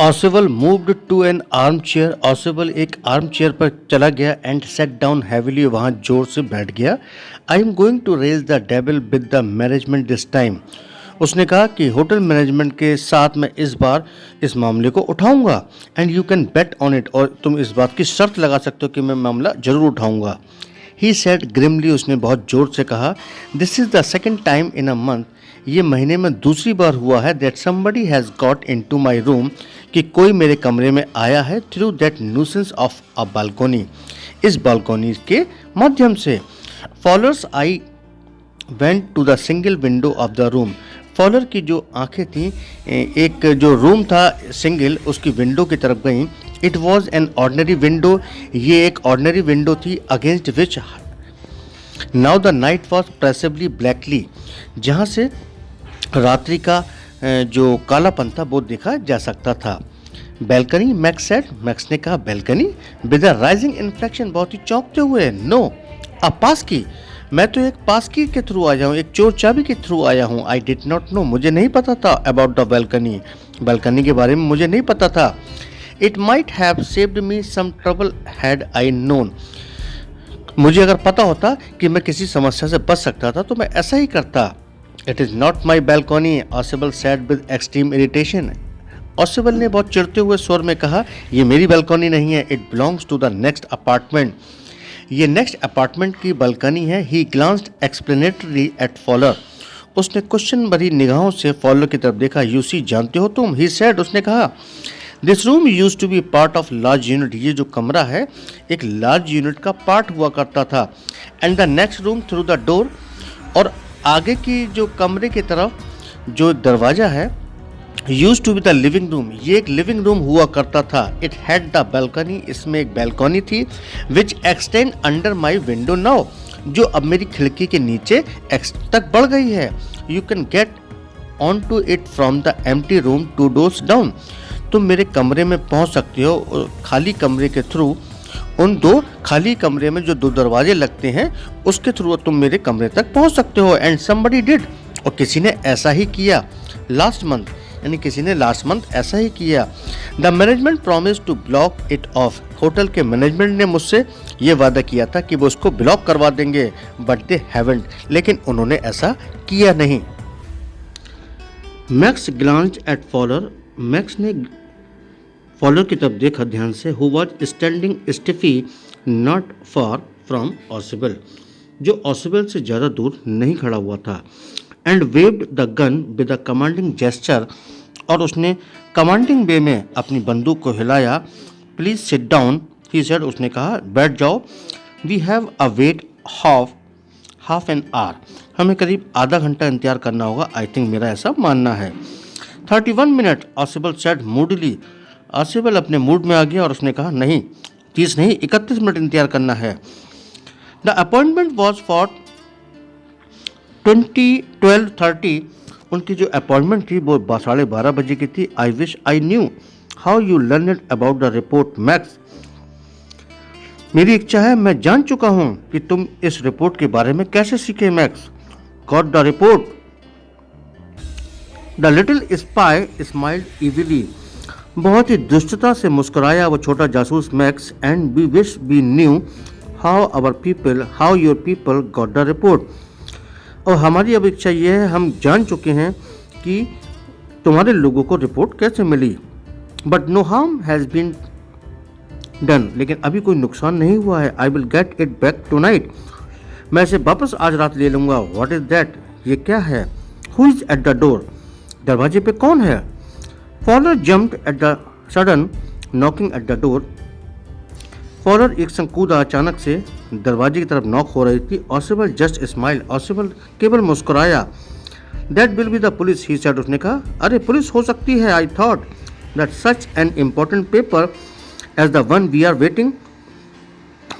ऑसिबल moved to an arm chair. Ausable एक arm chair पर चला गया एंड सेट डाउन हैविली, वहाँ जोर से बैठ गया। I am going to raise the devil with the management this time. उसने कहा कि होटल मैनेजमेंट के साथ मैं इस बार इस मामले को उठाऊंगा। And you can bet on it, और तुम इस बात की शर्त लगा सकते हो कि मैं मामला जरूर उठाऊंगा। ही सेड ग्रिमली, उसने बहुत जोर से कहा, this is the second time in a month, ये महीने में दूसरी बार हुआ है, that somebody has got in to my room, कि कोई मेरे कमरे में आया है, through that nuisance of a balcony, इस बालकोनी के माध्यम से। Fowler's eyes went to the single window of the room. Fowler की जो आंखें थीं, एक जो रूम था सिंगल, उसकी विंडो की तरफ गईं। It was an ordinary window, ये एक ऑर्डनरी विंडो थी, against which now the night was pressingly blackly, जहाँ से रात्रि का जो कालापन था वो देखा जा सकता था। बैल्कनी, मैक्स सेड, मैक्स ने कहा balcony, with a rising inflection, बहुत ही चौंकते हुए। नो, अ पास की, मैं तो एक पास की के थ्रू आया हूँ, एक चोर चाबी के थ्रू आया हूँ। आई डिड नॉट नो, मुझे नहीं पता था अबाउट द बैल्कनी, बैल्कनी के बारे में मुझे नहीं पता था। It might have saved me some trouble had I known, मुझे अगर पता होता कि मैं किसी समस्या से बच सकता था तो मैं ऐसा ही करता। It is not my balcony, ऑसिबल sad with extreme irritation. ऑसिबल ने बहुत चिढ़ते हुए स्वर में कहा, ये मेरी बैल्कनी नहीं है, it belongs to the next apartment, ये नेक्स्ट अपार्टमेंट की बालकनी है। He glanced explanatory at Fowler, उसने क्वेश्चन भरी निगाहों से फॉलोअर की तरफ देखा। यू सी, जानते हो तुम। ही सेड, उसने कहा, this room used to be part of large unit, ये जो कमरा है एक लार्ज यूनिट का पार्ट हुआ करता था। And the next room through the door, और आगे की जो कमरे की तरफ जो दरवाज़ा है, used to be the living room, ये एक लिविंग रूम हुआ करता था। इट हैड द बैल्कनी, इसमें एक बैल्कनी थी, which extend under my window now, जो अब मेरी खिड़की के नीचे तक बढ़ गई है। You can get on to it from the empty room 2 doors down, तुम मेरे कमरे में पहुंच सकते हो खाली कमरे के थ्रू, उन 2 खाली कमरे में जो 2 दरवाजे लगते हैं उसके थ्रू तुम मेरे कमरे तक पहुंच सकते हो। एंड समबडी डिड, और किसी ने ऐसा ही किया। लास्ट मंथ, यानी किसी ने लास्ट मंथ ऐसा ही किया। The management promised to block it off, hotel के मैनेजमेंट ने मुझसे ये वादा किया था कि वो उसको ब्लॉक करवा देंगे, बट दे हैवेंट, लेकिन उन्होंने ऐसा किया नहीं। Max glanced at Fowler, Max ने फॉलोअर की तरफ देखा ध्यान से। Who was standing stiffly not far from Ausable, जो ऑसिबल से ज़्यादा दूर नहीं खड़ा हुआ था। And waved the gun with a commanding gesture, और उसने कमांडिंग वे में अपनी बंदूक को हिलाया। Please sit down, he said, उसने कहा बैठ जाओ। We have a wait half an hour, हमें करीब आधा घंटा इंतजार करना होगा। आई थिंक, मेरा ऐसा मानना है। 31 मिनट, ऑसिबल सेड मूडली, ऑसिबल अपने मूड में आ गया और उसने कहा नहीं 30 नहीं 31 मिनट इंतजार करना है। द अपॉइंटमेंट वॉज फॉर 12:30, उनकी जो अपॉइंटमेंट थी वो 12:30 बजे की थी। I wish I knew how you learn about the report max, मेरी इच्छा है मैं जान चुका हूँ कि तुम इस रिपोर्ट के बारे में कैसे सीखे Max. Got the report, the little spy smiled evilly, बहुत ही दुष्टता से मुस्कुराया वो छोटा जासूस Max. And we wish we knew how your people got the report, और हमारी अब इच्छा ये है, हम जान चुके हैं कि तुम्हारे लोगों को रिपोर्ट कैसे मिली। But no harm has been done, लेकिन अभी कोई नुकसान नहीं हुआ है। I will get it back tonight, मैं इसे वापस आज रात ले लूँगा। व्हाट इज़ दैट, ये क्या है। Who is at the door, दरवाजे पे कौन है। Follower jumped at the sudden knocking at the door, follower एक संग कूदा अचानक से, दरवाजे की तरफ नॉक हो रही थी। ऑसिबल जस्ट स्माइल, ऑसिबल केवल मुस्कुराया। That will be the police, he said, उसने कहा अरे पुलिस हो सकती है। I thought that such an important paper as the one we are waiting,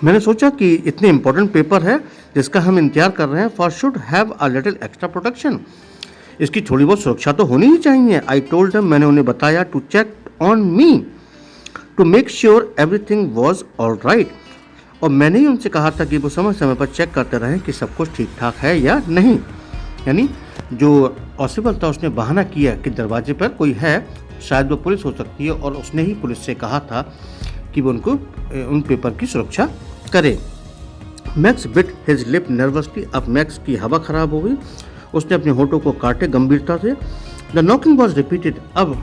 मैंने सोचा कि इतने इम्पोर्टेंट पेपर है जिसका हम इंतजार कर रहे हैं, for should have a little extra protection, इसकी थोड़ी बहुत सुरक्षा तो होनी ही चाहिए। आई टोल्ड देम, मैंने उन्हें बताया, to check on me to make sure everything was all right, और मैंने ही उनसे कहा था कि वो समय समय पर चेक करते रहें कि सब कुछ ठीक ठाक है या नहीं। यानी जो ऑसिबल था उसने बहाना किया कि दरवाजे पर कोई है, शायद वो पुलिस हो सकती है, और उसने ही पुलिस से कहा था कि वो उनको उन पेपर की सुरक्षा करे। Max bit his lip nervously. अब मैक्स की हवा खराब हो गई, उसने अपने होठों को काटे गंभीरता से। The knocking was repeated. अब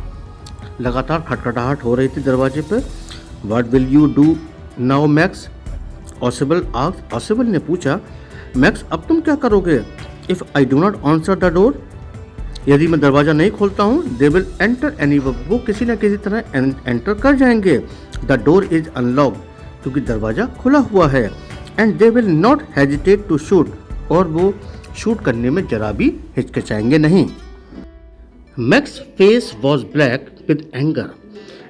लगातार खटखटाहट हो रही थी दरवाजे पर। What will you do now max? ऑसिबल asked. ऑसिबल ने पूछा, मैक्स अब तुम क्या करोगे? If I do not answer the door, यदि मैं दरवाजा नहीं खोलता हूँ, दे विल एंटर एनीवे, वो किसी न किसी तरह एंटर कर जाएंगे। द डोर इज अनलॉक्ड, क्योंकि दरवाजा खुला हुआ है। And they will not hesitate to shoot, और वो शूट करने में जरा भी हिचकिचाएंगे नहीं। Max face was black with anger.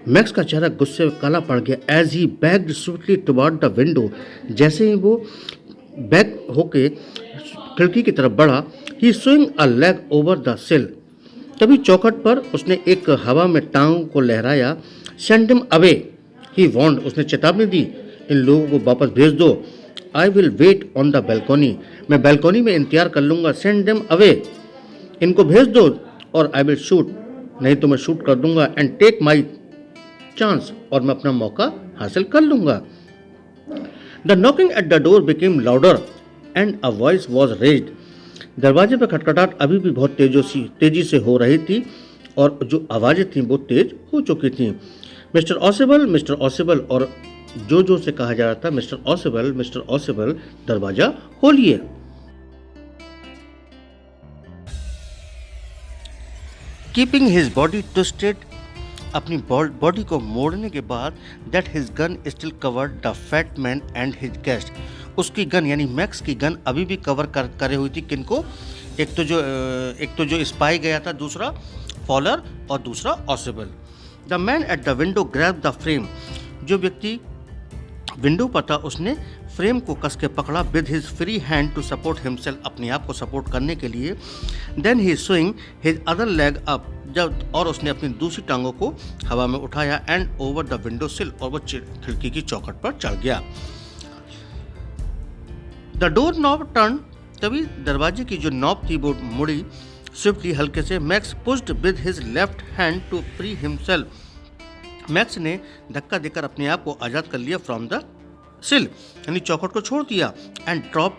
Max का चेहरा गुस्से में काला पड़ गया। As he backed swiftly toward the window, जैसे ही वो बैक होके खिड़की की तरफ बढ़ा, he swing a leg over the sill, तभी चौखट पर उसने एक हवा में टांग को लहराया। Send him away, he warned, उसने चेतावनी दी, इन लोगों को वापस भेज दो। I will wait on the balcony, मैं बैल्कोनी में इंतजार कर लूँगा। सेंड देम अवे, इनको भेज दो, और आई विल शूट, नहीं तो मैं शूट कर दूंगा। एंड टेक माई चांस, और मैं अपना मौका हासिल कर लूँगा। The knocking at the door became louder and a voice was raised. दरवाजे पर खटखटाहट अभी भी बहुत तेजी से हो रही थी, और जो आवाज़ें थीं वो तेज हो चुकी थीं। मिस्टर ऑसिबल, और जो से कहा जा रहा था, मिस्टर ऑसिबल दरवाजा खोलिए। कीपिंग हिज बॉडी ट्विस्टेड, अपनी बॉडी को मोड़ने के बाद, that his gun still covered the fat man and his guest, उसकी गन यानी मैक्स की गन अभी भी कवर करे हुई थी। किनको? एक तो जो स्पाई गया था, दूसरा फॉलर, और दूसरा ऑसिबल। The man at the window grab the frame, जो व्यक्ति विंडो पर था उसने फ्रेम को कस के पकड़ा। With his free hand to support himself, अपने आप को सपोर्ट करने के लिए। Then he swing his other leg up, जब और उसने अपनी दूसरी टांगों को हवा में उठाया। एंड ओवर द विंडो सिल, और वो खिड़की की चौखट पर चढ़ गया। द डोर नॉब टर्न, तभी दरवाजे की जो नॉब थी वो मुड़ी स्विफ्टली, हल्के से। Max pushed with his left hand to free himself, Max ने धक्का देकर अपने आप को आज़ाद कर लिया फ्रॉम द सिल, यानी चौखट को छोड़ दिया। And drop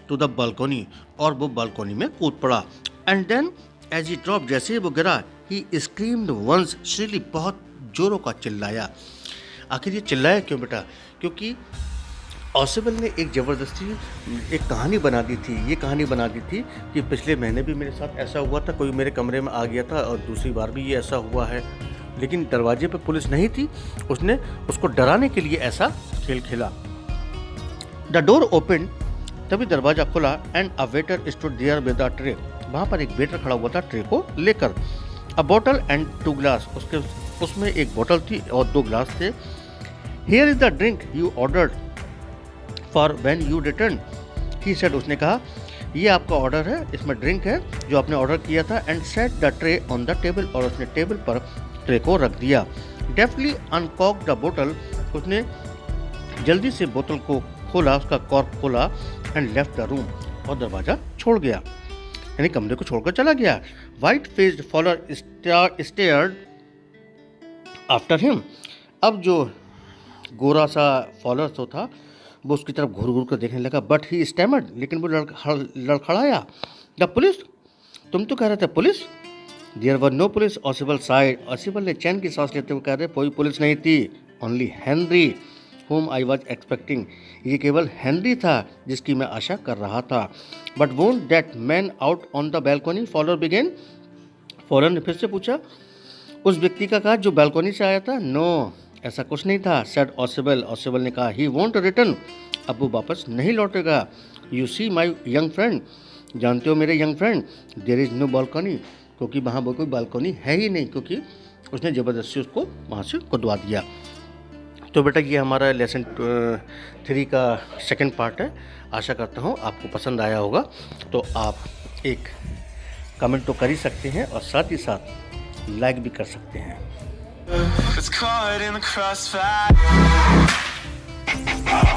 to the balcony, और वो बालकोनी में कूद पड़ा। And then as he drop, जैसे ही वो गिरा, ही स्क्रीम्ड वंस श्रीली, बहुत जोरों का चिल्लाया। आखिर ये चिल्लाया क्यों बेटा? क्योंकि ऑसिबल ने एक ज़बरदस्ती एक कहानी बना दी थी। ये कहानी बना दी थी कि पिछले महीने भी मेरे साथ ऐसा हुआ था, कोई मेरे कमरे में आ गया था, और दूसरी बार भी ये ऐसा हुआ है, लेकिन दरवाजे पर पुलिस नहीं थी। उसने उसको डराने के लिए ऐसा खेल खेला। द डोर ओपन, तभी दरवाजा खुला। And a waiter stood there with a tray, वहाँ पर एक वेटर खड़ा हुआ था ट्रे को लेकर। अ बॉटल एंड 2 ग्लास, उसमें एक बोतल थी और 2 ग्लास थे। Here is the drink you ordered for when you return, he said, उसने कहा ये आपका ऑर्डर है, इसमें ड्रिंक है जो आपने ऑर्डर किया था। And set the tray on the table, और उसने टेबल पर ट्रे को रख दिया। डेफ्टली अनकॉक द बोतल, उसने जल्दी से बोतल को खोला, उसका कॉर्क खोला। एंड लेफ्ट द रूम, और दरवाजा छोड़ गया, यानी कमरे को छोड़कर चला गया। White faced follower stared after him, अब जो गोरा सा फॉलोअर तो था वो उसकी तरफ घूर घूर कर देखने लगा। बट ही स्टैमर्ड, लेकिन वो लड़खड़ाया। द पुलिस, तुम तो कह रहे थे police. There were no police, Ausable sighed, Ausable ने चैन की सांस लेते हुए कह रहे कोई पुलिस नहीं थी। Only Henry whom I was expecting, ये केवल हेनरी था जिसकी मैं आशा कर रहा था। But won't that man out on the balcony, Fowler began, Fowler ने फिर से पूछा, उस व्यक्ति का कहा जो बालकनी से आया था। नो, ऐसा कुछ नहीं था। सेड ऑसिबल, ऑसिबल ने कहा ही वोंट रिटर्न, अब वो वापस नहीं लौटेगा। You see my young friend, जानते हो मेरे young friend, there is no balcony, क्योंकि वहाँ वो कोई बालकनी है ही नहीं, क्योंकि उसने ज़बरदस्ती उसको वहाँ से कुदवा दिया। तो बेटा ये हमारा लेसन 3 का सेकंड पार्ट है। आशा करता हूँ आपको पसंद आया होगा। तो आप एक कमेंट तो कर ही सकते हैं और साथ ही साथ लाइक भी कर सकते हैं।